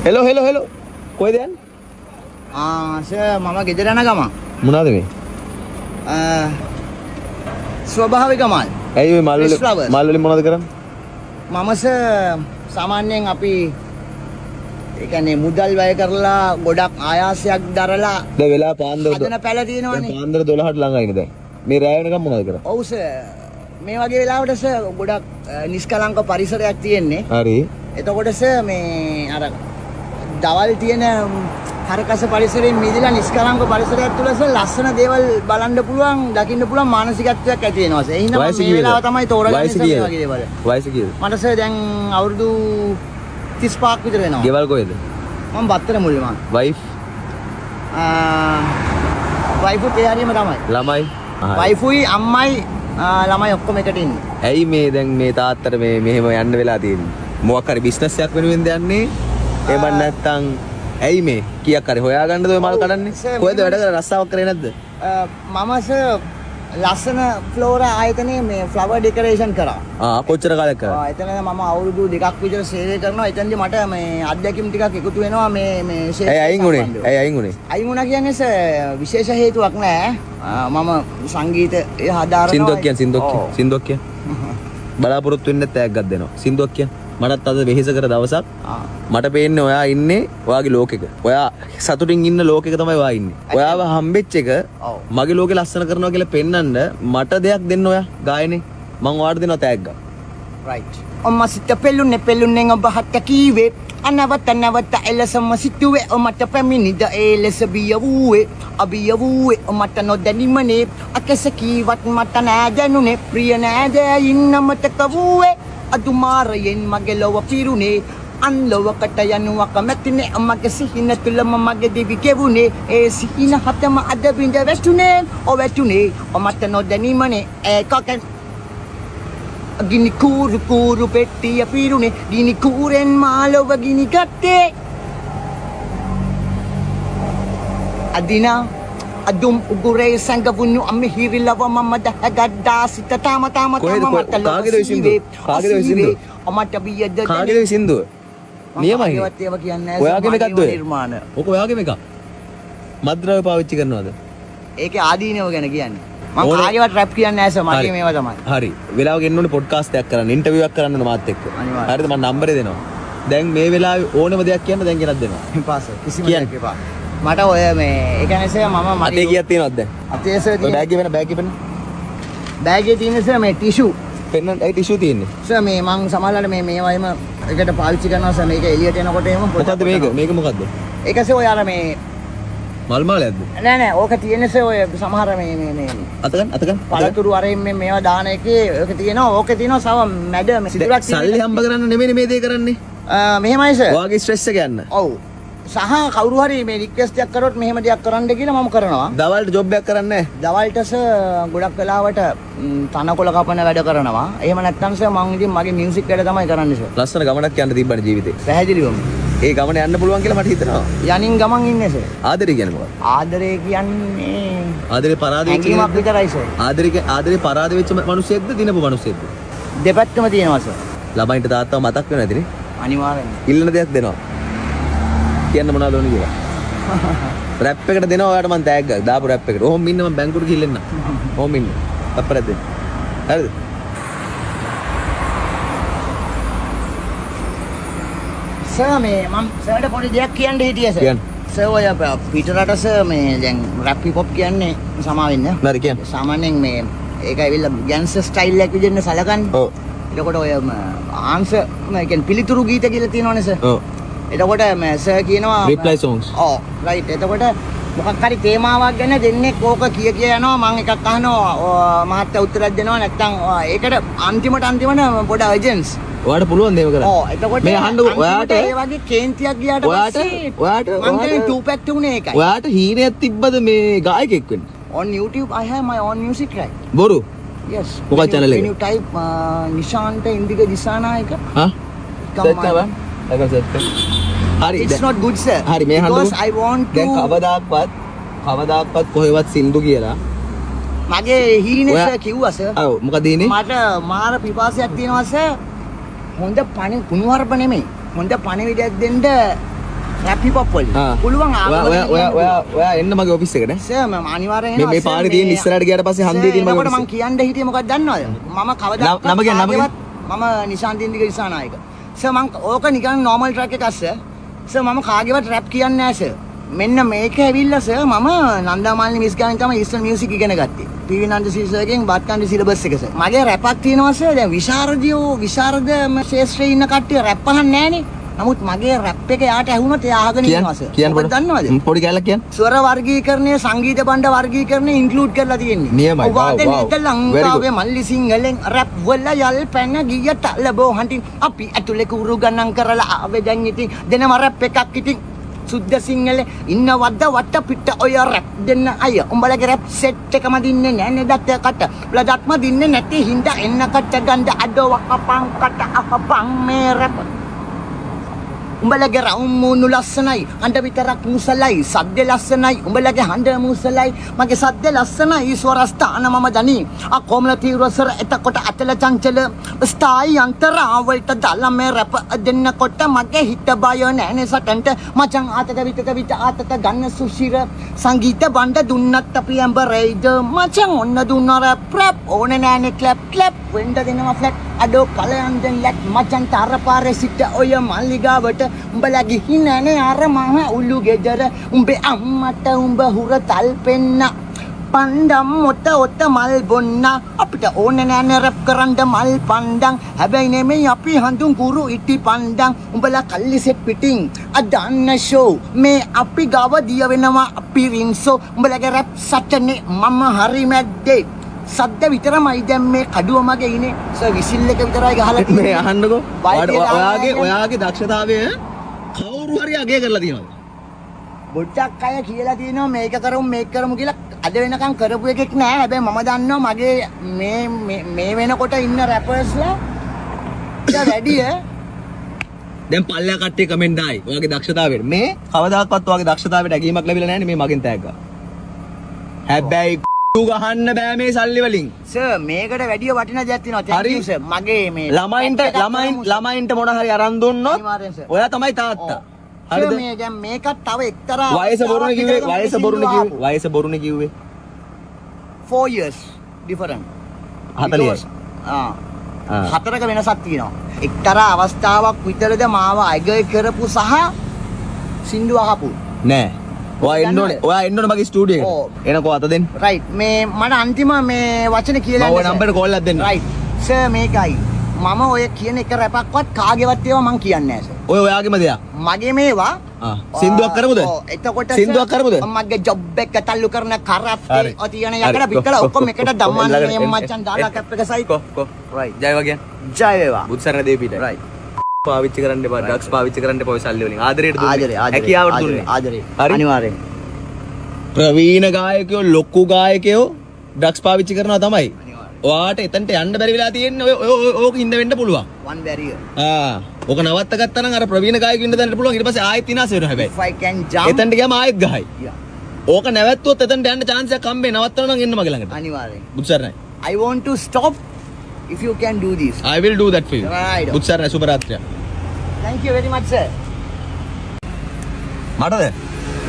Hello hello hello කොහෙද යන්නේ? Sir මම ගෙදර යන ගමන්. මොනවද මේ? ස්වභාවික මල්. ඇයි මේ මල් වලින් මොනවද කරන්නේ? මම සර් සාමාන්‍යයෙන් අපි ඒ කියන්නේ මුදල් වැය කරලා ගොඩක් ආයාසයක් දරලා දැන් වෙලා පාන්දර හදන පැල තියෙනවනේ. පාන්දර 12ට ළඟයිනේ දැන්. මේ රැය වෙනකම් මොනවද කරන්නේ? ඔව් සර්. මේ වගේ වෙලාවට සර් ගොඩක් නිෂ්කලංක පරිසරයක් තියෙන්නේ. හරි. එතකොට සර් මේ අර දවල් තියෙන හරකස පරිසරයෙන් මිදලා නිෂ්කලංක පරිසරයක් තුල සර් ලස්සන දේවල් බලන්න පුළුවන්, දකින්න පුළුවන් මානසිකත්වයක් ඇති වෙනවා සර්. එහෙනම් මේ වෙලාව තමයි තෝරගන්නේ සර් මේ වගේ දේවල්. වයස කීයද? මට සර් දැන් අවුරුදු 35ක් විතර වෙනවා. ගෙවල් කොහෙද? මම බත්තර මුල්ලේ මම. වයිෆ්? වයිෆුත් ඒ හරියම තමයි. ළමයි? වයිෆුයි අම්මයි ළමයි ඔක්කොම එකට ඉන්නේ. ඇයි මේ දැන් මේ තාත්තට මේ මෙහෙම යන්න වෙලා තියෙන්නේ? මොකක් හරි බිස්නස් එකක් වෙනුවෙන්ද යන්නේ? එහෙම නැත්නම් ඇයි මේ කීයක් හරි හොයාගන්නද ඔය මල් කඩන්නේ? කොහෙද වැඩ කරලා රස්සාවක් කරේ නැද්ද? මම සර් ලස්සන ෆ්ලෝරා ආයතනයේ මේ ෆ්ලවර් ඩෙකරේෂන් කරා. කොච්චර කාලයක් කරා? එතන මම අවුරුදු 2ක් විතර සේවය කරනවා. එතනදී මට මේ අත්දැකීම් ටිකක් එකතු වෙනවා මේ ඇයි අයින් උනේ? ඇයි අයින් උනේ? අයින් වුණා කියන්නේ සර් විශේෂ හේතුවක් නෑ. මම සංගීතය හදාරනවා. සින්දුවක් කියන්න. බලාපොරොත්තු වෙන්නේ නැත්නම් ඈග්ගක් දෙනවා. සින්දුවක් කියන්න. මටත් අද වෙහෙස කර දවසක්. මට පේන්නේ ඔයා ඉන්නේ ඔයාගේ ලෝකෙක. ඔයා සතුටින් ඉන්න ලෝකෙක තමයි ඔයා ඉන්නේ. ඔයාව හම්බෙච්ච එක මගේ ලෝකෙ ලස්සන කරනවා කියලා පෙන්වන්න මට දෙයක් දෙන්න ඔයා ගායනේ. මං ඔයාට දෙනවා ඈග්ගක්. රයිට්. ඔම්ම සිත පෙල්ලුන්නේ ඔබ හත්ත කීවේ. අනවත එලසම සිටුවේ ඔමට පැමිණිද ඒ ලෙස බියවූවේ අබියවූවේ ඔමට නොදැනීමනේ අකස කීවත් මට නෑ දැනුනේ ප්‍රිය නෑදෑයින් අමතක වූවේ අදුමාරයෙන් මගේ ලොව පිරුණේ අන්ලොවකට යනුවක මැතිනේ මගේ සිහින තුළම මගේ දිවි ගෙවුනේ ඒ සිහින හතම අද බිඳ වැටුනේ වැටුනේ ඔමට නොදැනීමනේ ඒකකෙන් ගිනි කූරු පෙට්ටිය පිරුණේ ගිනි කූරෙන් මාලොව ගිනි ගත්තේ අදිනා අදුම් උගුරේ සංගවුණු අමිහිරිලව මම දහගද්දා සිත තාම මට කාගේද සින්දුව? ඔමට බියද කාගේද සින්දුව? නියමයි. ඒවත් ඒව කියන්නේ ඔයාගේ එකක්ද ඔය? නිර්මාණ. ඔක ඔයාගේම එකක්. මද්ද්‍රව්‍ය පාවිච්චි කරනවද? ඒකේ ආදීනව ගැන කියන්නේ. මම කාගේවත් රැප් කියන්නේ නැහැ සර්. මගේ මේවා තමයි. හරි. වෙලාවක එන්න ඕනේ පොඩ්කාස්ට් එකක් කරන්න, ඉන්ටර්විව් එකක් කරන්න මාත් එක්ක. හරිද? මම නම්බරේ දෙනවා. දැන් මේ වෙලාවේ ඕනම දෙයක් කියන්න දැන් ගෙනත් දෙනවා. එපා සර්. කිසිම දෙයක් එපා. මට ඔය මේ ඒ කියන්නේ සර් මම මගේ අතේ කීයක් තියෙනවද දැන්? අතේ සර් තියෙන බෑග් එකේ වෙන බෑග් එකේ තියෙන සර් මේ ටිෂු පෙන්න ඒ ටිෂු තියෙන්නේ. සර් මේ මං සමහරවිට මේවා එහෙම එකට පාවිච්චි කරනවා සර්. මේක එළියට එනකොට එහෙම මොකද්ද මේක මොකද්ද? ඒක සර් ඔය අර මේ මල් මාලයක්ද? නෑ ඕක තියෙන්නේ සර් ඔය සමහර මේ අතකන් පළතුරු අරින් මේවා දාන එකේ ඕක තියෙනවා. ඕකේ තියෙනවා සව මැඩ මේ සිදුරක් සල්ලි හම්බ කරන්න නෙමෙයි මේ දේ කරන්නේ. මෙහෙමයි සර්. ඔයාගේ ස්ට්‍රෙස් එක යන්න. ඔව්. සහ කවුරු හරි මේ රික්වෙස්ට් එකක් කරොත් මෙහෙම දෙයක් කරන්න කියලා මම කරනවා. දවල්ට ජොබ් එකක් කරන්නේ නැහැ. දවල්ට සර් ගොඩක් වෙලාවට තනකොළ කපන වැඩ කරනවා. එහෙම නැත්නම් සර් මම ඉතින් මගේ මියුසික් වැඩ තමයි කරන්නේ සර්. ලස්සන ගමනක් යන්න තිබ්බනේ ජීවිතේ. පැහැදිලිවම. ඒ ගමන යන්න පුළුවන් කියලා මට හිතෙනවා. යනින් ගමන් ඉන්නේ සර්. ආදරේ කියන්නේ මොකක්ද? ආදරේ කියන්නේ ආදරේ පරාද වෙච්ච කෙනෙක් විතරයි සර්. ආදරේ පරාද වෙච්ච මිනිස්සෙක්ද දිනපු මිනිස්සෙක්ද? දෙපැත්තම තියෙනවා සර්. ළමයින්ට තාත්තව මතක් වෙනවද නේ? අනිවාර්යෙන්ම. ඉල්ලන දෙයක් දෙනවා. කියන්න මොනවද ඕනේ කියලා. රැප් එකට දෙනවා ඔයාලට මම ටැග් එකක් දාපු රැප් එකට. ඔහොම ඉන්න මම බැංකුවට ගිහින් එන්න. ඔහොම ඉන්න. අප්පරක් දෙන්න. හරිද? සර් මේ මම සර්ට පොඩි දෙයක් කියන්න හිටියේ සර්. කියන්න. සර් ඔය පිටරට සර් මේ දැන් රැප් හිප් හොප් කියන්නේ සමා වෙන්න. හරි කියන්න. සාමාන්‍යයෙන් මේ ඒක ඇවිල්ලා ගැන්ස්ටර් ස්ටයිල් එකක් විදිහට සලකන්නේ. ඔව්. එතකොට ඔය ආන්සර් කියන්නේ පිළිතුරු ගීත කියලා තියෙනවනේ සර්. ඔව්. එතකොට සර් කියනවා reply songs. ඔව් රයිට්. එතකොට මොකක් හරි තේමාවක් ගැන දෙන්නෙක් ඕක කිය යනවා. මම එකක් අහනවා මහත්තයා උත්තරයක් දෙනවා. නැත්නම් ඒකට අන්තිමට පොඩ අර්ජන්ස්. ඔයාට පුළුවන් දේව කරන්න. ඔව් එතකොට මේ අහන්න ඔයාට ඒ වගේ කේන්තියක් ගියාට පස්සේ ඔයාට මම කියන්නේ 2 පැක් තුනේ ඒකයි. ඔයාට හීනයක් තිබ්බද මේ ගායකයෙක් වෙන්න? On YouTube I have my own music track. බොරු. Yes. මොකක්ද channel එක? Can you type Nishantha Indika Dissanayake? හා? search කරලා. ඒක search කර. හරි. It's not good sir. හරි මේ අහන්න. Because I want to දැන් කවදාක්වත් කොහෙවත් සින්දු කියලා මගේ හීනේ සර් කිව්වා සර්. ඔව් මොකද හීනේ? මට මාර පිපාසයක් තියෙනවා සර්. හොඳ පණ කුණුහරුප නෙමෙයි. හොඳ පණිවිඩයක් දෙන්න රැප් හිප් හොප් වල. ආ. පුළුවන් ඔයා එන්න මගේ ඔෆිස් එකට නේ. සර් මම අනිවාර්යෙන් මේ පාරේ තියෙන ඉස්සරහට ගියාට පස්සේ හන්දියේ තියෙන මගේ මම කියන්න හිටියේ මොකක්ද දන්නවද? මම කවදාවත් නම කියන්න. මම නිශාන්ත ඉන්දික දිසානායක. සර් මම ඕක නිකන් normal track එකක් සර්. සර් මම කාගේවත් රැප් කියන්නේ නැහැ සර්. මෙන්න මේක ඇවිල්ලා සර් මම නන්දාමාලිනී මිස් ගානේ තමයි ඉස්සල් මියුසික් ඉගෙන ගත්තේ. පීවි නන්දසිරි සර්ගෙන් බත්කන්ඩි සිලබස් එක සර්. මගේ රැපක් තියෙනවා සර්. දැන් විශාරද ශේෂ්ත්‍රයේ ඉන්න කට්ටිය රැප් අහන්නේ නැහනේ. නමුත් මගේ රැප් එක යාට ඇහුනොත් එයා අහගෙන ඉන්නවා සර්. ඔබ දන්නවද? පොඩි කැලක් කියන්න. ස්වර වර්ගීකරණය සංගීත බණ්ඩ වර්ගීකරණය ඉන්ක්ලූඩ් කරලා තියෙන්නේ. නියමයි. ඔබ ලංකාවේ මල්ලි සිංහලෙන් රැප් වල යල් පැන ගිය තලබෝ හන්ටින් අපි ඇතුලේ කුරු ගණන් කරලා ආවේ දැන් ඉතින් දෙනම රැප් එකක් ඉතින් සුද්ධ සිංහල ඉන්නවද්ද වට පිට ඔය රැප් දෙන්න අය උඹලගේ රැප් සෙට් එකම දින්නේ නැන්නේ දත්තකට බ්ලඩත්ම දින්නේ නැති හින්දා එන්නකට ගඳ අඩව අපං කට අපං මේ රැප් උඹලගේ රවුමුණු ලස්සනයි හඬ විතරක් මුසලයි සද්ද ලස්සනයි උඹලගේ හඬ මුසලයි මගේ සද්ද ලස්සනයි ස්වරස්ථාන මම දනි කොමල තීව්‍රසර එතකොට අතල චංචල ස්ථායි අන්තරාවලට දාලා මේ රැප දෙන්නකොට මගේ හිත බය නැනේ සටන්ට මචං ආතක විත ආතක ගන්න සුශිර සංගීත බණ්ඩ දුන්නත් අපි ඇඹරයිද මචං ඔන්න දුන්න රැප් ඕනේ නැනේ ක්ලැප් වෙන්න දෙනවා ෆ්ලැට් අඩෝ ඵලයන් දෙන් ලැට් මචං තරපාරේ සිට ඔය මල්ලිගාවට උඹලා ගිහින් නැනේ අර මහ උළු ගෙදර උඹේ අම්මට උඹ හුර තල් පෙන්න පණ්ඩම් ඔත මල් බොන්න අපිට ඕනේ නැනේ රැප් කරන්න මල් පණ්ඩම් හැබැයි නෙමෙයි අපි හඳුන් කුරු ඉටි පණ්ඩම් උඹලා කල්ලි සෙට් පිටින් අදන්න ෂෝ මේ අපි ගාව දිය වෙනවා අපි රින්සෝ උඹලගේ රැප් සටනේ මම හරි මැද්දේ සද්ද විතරමයි දැන් මේ කඩුව මගේ ඉනේ සර් විසිල් එක විතරයි ගහලා තියෙන්නේ මේ අහන්නකෝ ඔයාගේ දක්ෂතාවය කවුරු හරි අගය කරලා තියෙනවද බොට්ටක් අය කියලා තියෙනවා මේක කරමු කියලා අද වෙනකන් කරපු එකෙක් නෑ හැබැයි මම දන්නවා මගේ මේ වෙනකොට ඉන්න රැපර්ස්ලා වැඩිය දැන් පල්ලෙහා කට්ටිය කමෙන්ට් ආයි ඔයාගේ දක්ෂතාවයට මේ කවදාකවත් ඔයාගේ දක්ෂතාවයට ඇගීමක් ලැබිලා නැහැ නේ මේ මගෙන් තෑග්ගා හැබැයි ගහන්න බෑ මේ සල්ලි වලින් සර් මේකට වැඩිය වටින දෙයක් තියෙනවා thank you sir මගේ මේ ළමයින්ට මොන හරි අරන් දුන්නොත් ඔයා තමයි තාත්තා හරිද මේ දැන් මේකත් තව එක්තරා වයස බොරුනේ කිව්වේ 4 years different 40 හතරක වෙනසක් තියෙනවා එක්තරා අවස්ථාවක් විතරද මාව අගය කරපු සහ සින්දු අහපු නෑ ඔයා එන්න ඕනේ මගේ ස්ටුඩියෝ එකට එනකෝ අත දෙන්න රයිට් මේ මට අන්තිම මේ වචන කියලා මම ඔය නම්බරට කෝල් එකක් දෙන්න රයිට් සර් මේකයි මම ඔය කියන එක රැපක්වත් කාගේවත් ඒවා මං කියන්නේ නැහැ සර් ඔය ඔයාගේම දෙයක් මගේ මේවා සින්දුවක් කරමුද එතකොට සින්දුවක් කරමුද මගේ ජොබ් එක තල්ලු කරන කරප්ටේ ඔතියන යකඩ පිටල ඔක්කොම එකට දම්මන්න මේ මචං දාලා කැප් එක සයිකෝ රයිට් ජය වගේ ජය වේවා බුත්සරණ දෙවිපිට රයිට් පාවිච්චි කරන්න එපා ඩ්‍රග්ස් පාවිච්චි කරන්න එපා ඔය සල්ලි වලින් ආදරයට දුන්නේ හැකියාවට දුන්නේ ආදරේ හරි අනිවාර්යෙන් ප්‍රවීණ ගායකයෝ ලොකු ගායකයෝ ඩ්‍රග්ස් පාවිච්චි කරනවා තමයි ඔයාට එතනට යන්න බැරි වෙලා තියෙන්නේ ඕක ඉන්න වෙන්න පුළුවන් one barrier ඕක නවත්ත ගත්තා නම් අර ප්‍රවීණ ගායකයෝ ඉන්න දෙන්න පුළුවන් ඊට පස්සේ ආයෙත් විනාශ වෙනවා හැබැයි if I can jump එතනට ගියාම ආයෙත් ගහයි ඕක නැවැත්තුවොත් එතනට යන්න chance එකක් හම්බෙන්නේ නවත්තනවා නම් එන්න මගේ ළඟට අනිවාර්යෙන් බුත්සරණයි I want to stop if you can do this I will do that for you right බුත්සරණයි සුබ රාත්‍රියක් thank you very much sir මටද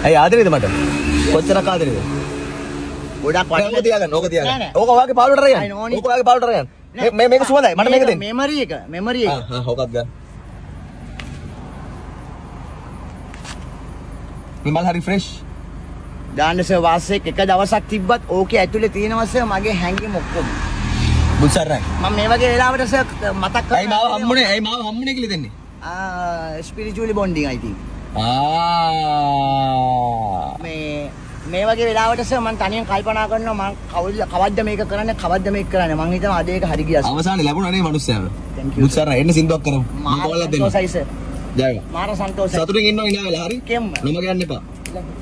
ඇයි ආදරේද මට කොච්චරක් ආදරේද ගොඩක් ඕක තියාගන්න ඕක ඔයාගේ පාළුවට අරගෙන ඕක ඔයාගේ පාළුවට අරගෙන මේක සුවඳයි මට මේක දෙන්න මෙමරි එක ඕකත් ගන්න විමල් හරි ෆ්‍රෙෂ් දාන්න සර් වාසෙක් එක දවසක් තිබ්බත් ඕකේ ඇතුලේ තියෙනවා සර් මගේ හැංගීම් ඔක්කොම බුත්සරණයි මම මේ වගේ වෙලාවට සර් මතක් කරලා ඇයි මාව හම්බුනේ කියලා දෙන්නේ ස්පිරිචුවලි බොන්ඩින් I think මේ වගේ වෙලාවට සර් මම තනියෙන් කල්පනා කරනවා මම කවද්ද මේක කරන්නේ මම හිතනවා අද ඒක හරි ගියා අවසානයේ ලැබුණා නේ මිනිස්සයාව thank you බුත්සරණ එන්න සින්දුවක් කරමු මම කෝල් එකක් දෙන්න සයි සර් ජය මාර සන්තෝෂයි සතුටින් ඉන්නවා ඉඳලා හරි කෙම්ම නම ගන්න එපා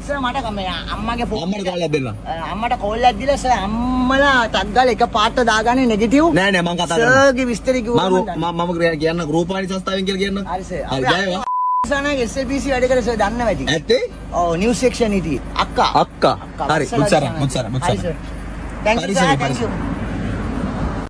සර් මට මේ අම්මගේ අම්මට කෝල් එකක් දෙන්න අම්මට කෝල් එකක් දීලා සර් අම්මලා ටක් ගාලා එක පාට දාගන්නේ නෙගටිව් නෑ මම කතා කරනවා සර්ගේ විස්තර කිව්වා මම කියන්න රූපවාහිනී සංස්ථාවෙන් කියලා කියන්න හරි සර් හරි ජයවා සනගේ SLPC වැඩ කරේ සර් දන්නව ඇති ඇත්තේ ඔව් නිවුස් සෙක්ෂන් හිටියේ අක්කා හරි බුත්සරණ හරි sir thank you sir thank you